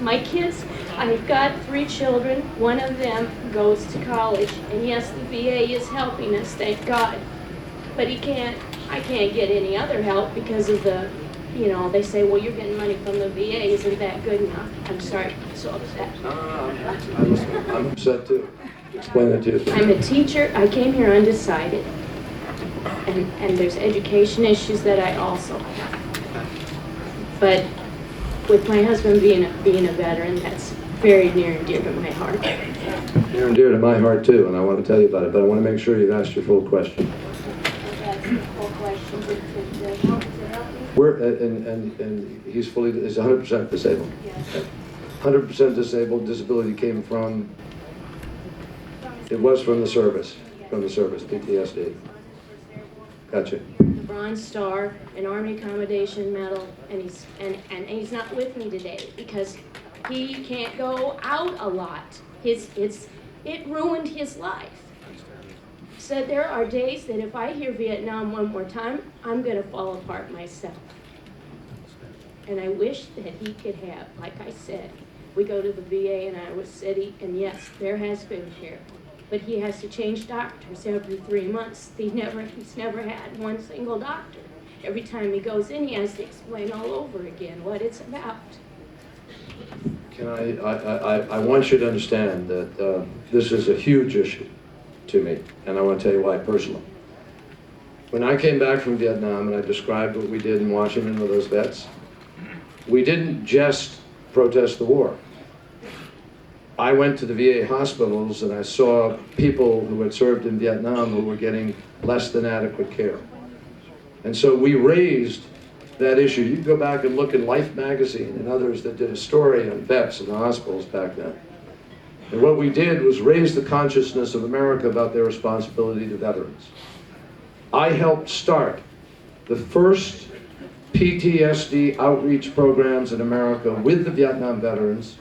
My kids, I've got 3 children. One of them goes to college, and yes, the VA is helping us, thank God. But I can't get any other help because of the, they say, well, you're getting money from the VA, isn't that good enough? I'm sorry, I'm so upset. I'm upset too. Explain that to you. I'm a teacher. I came here undecided. And there's education issues that I also have. But with my husband being a veteran, that's very near and dear to my heart. Near and dear to my heart too, and I want to tell you about it, but I want to make sure you've asked your full question. And he's 100% disabled. Yes. 100% disabled. Disability came from, it was from the service, PTSD. Gotcha. The Bronze Star, an Army Accommodation Medal, and he's not with me today because he can't go out a lot. It ruined his life. Said there are days that if I hear Vietnam one more time, I'm going to fall apart myself. And I wish that he could have, like I said, we go to the VA in Iowa City, and yes, there has been care. But he has to change doctors every 3 months. He's never had one single doctor. Every time he goes in, he has to explain all over again what it's about. I want you to understand that this is a huge issue to me, and I want to tell you why personally. When I came back from Vietnam and I described what we did in Washington with those vets, we didn't just protest the war. I went to the VA hospitals and I saw people who had served in Vietnam who were getting less than adequate care. And so we raised that issue. You can go back and look in Life magazine and others that did a story on vets in the hospitals back then. And what we did was raise the consciousness of America about their responsibility to veterans. I helped start the first PTSD outreach programs in America with the Vietnam veterans,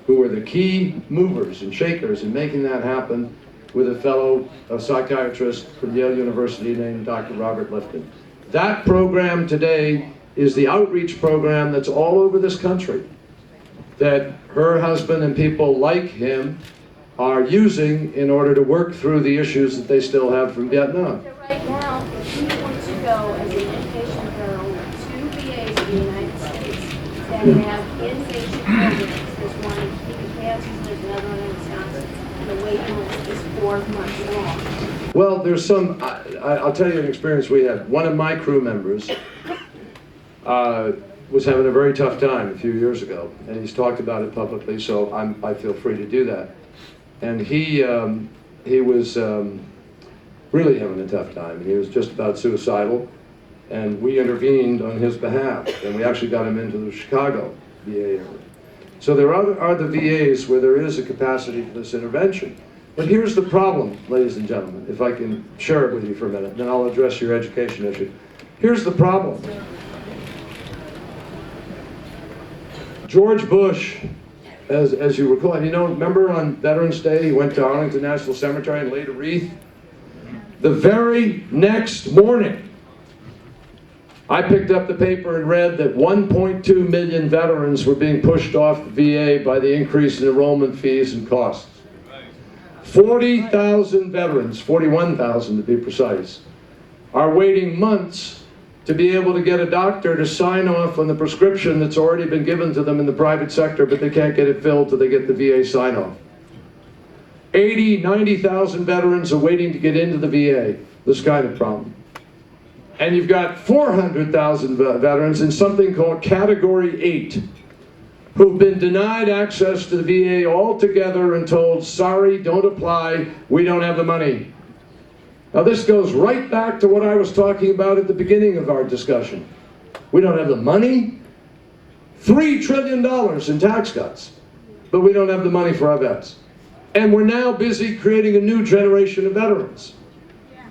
who were the key movers and shakers in making that happen, with a fellow psychiatrist from Yale University named Dr. Robert Lifton. That program today is the outreach program that's all over this country, that her husband and people like him are using in order to work through the issues that they still have from Vietnam. So right now, if you want to go as an inpatient girl to VAs in the United States that have inpatient programs, there's one in Kansas, there's another one in Wisconsin, and the waiting list is 4 months long. Well, there's some, I'll tell you an experience we had. One of my crew members was having a very tough time a few years ago, and he's talked about it publicly, so I feel free to do that. And he was really having a tough time, and he was just about suicidal, and we intervened on his behalf, and we actually got him into the Chicago VA area. So there are the VAs where there is a capacity for this intervention. But here's the problem, ladies and gentlemen, if I can share it with you for a minute, then I'll address your education issue. Here's the problem. George Bush, as you recall, and remember on Veterans Day, he went to Arlington National Cemetery and laid a wreath? The very next morning, I picked up the paper and read that 1.2 million veterans were being pushed off the VA by the increase in enrollment fees and costs. 40,000 veterans, 41,000 to be precise, are waiting months to be able to get a doctor to sign off on the prescription that's already been given to them in the private sector, but they can't get it filled till they get the VA sign off. 90,000 veterans are waiting to get into the VA, this kind of problem. And you've got 400,000 veterans in something called Category 8, who've been denied access to the VA altogether and told, sorry, don't apply, we don't have the money. Now this goes right back to what I was talking about at the beginning of our discussion. We don't have the money, $3 trillion in tax cuts, but we don't have the money for our vets. And we're now busy creating a new generation of veterans.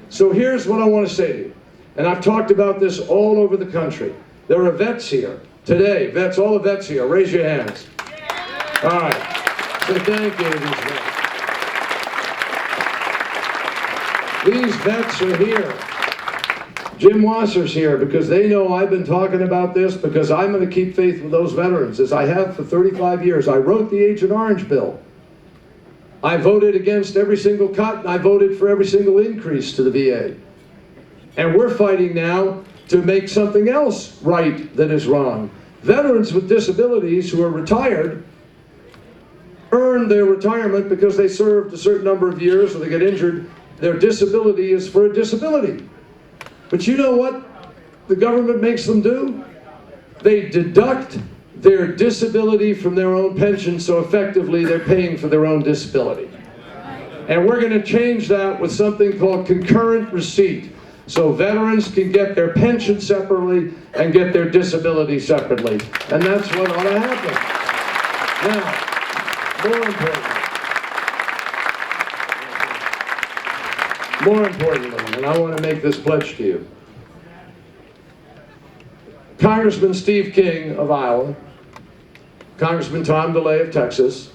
So here's what I want to say to you, and I've talked about this all over the country. There are vets here today, vets, all the vets here, raise your hands. All right, so thank you to these vets. These vets are here Jim Wasser's here because they know I've been talking about this, because I'm going to keep faith with those veterans, as I have for 35 years. I wrote the Agent Orange bill. I voted against every single cut, and I voted for every single increase to the VA. And we're fighting now to make something else right that is wrong. Veterans with disabilities who are retired earn their retirement because they served a certain number of years or they get injured. Their disability is for a disability. But you know what the government makes them do? They deduct their disability from their own pension, so effectively they're paying for their own disability. And we're going to change that with something called concurrent receipt, so veterans can get their pension separately and get their disability separately. And that's what ought to happen. Now, more importantly, and I want to make this pledge to you, Congressman Steve King of Iowa, Congressman Tom DeLay of Texas,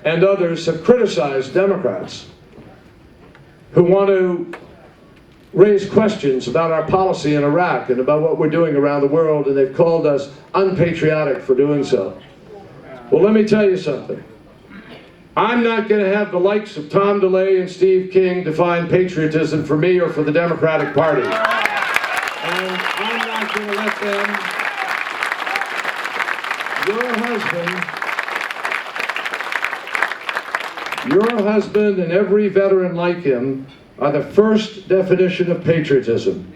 and others have criticized Democrats who want to raise questions about our policy in Iraq and about what we're doing around the world, and they've called us unpatriotic for doing so. Well, let me tell you something. I'm not going to have the likes of Tom DeLay and Steve King define patriotism for me or for the Democratic Party. And I'm not going to let them. Your husband and every veteran like him are the first definition of patriotism.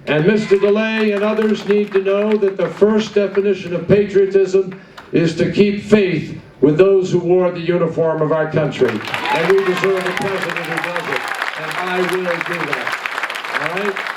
And Mr. DeLay and others need to know that the first definition of patriotism is to keep faith with those who wore the uniform of our country. And we deserve a president who does it. And I will do that. All right?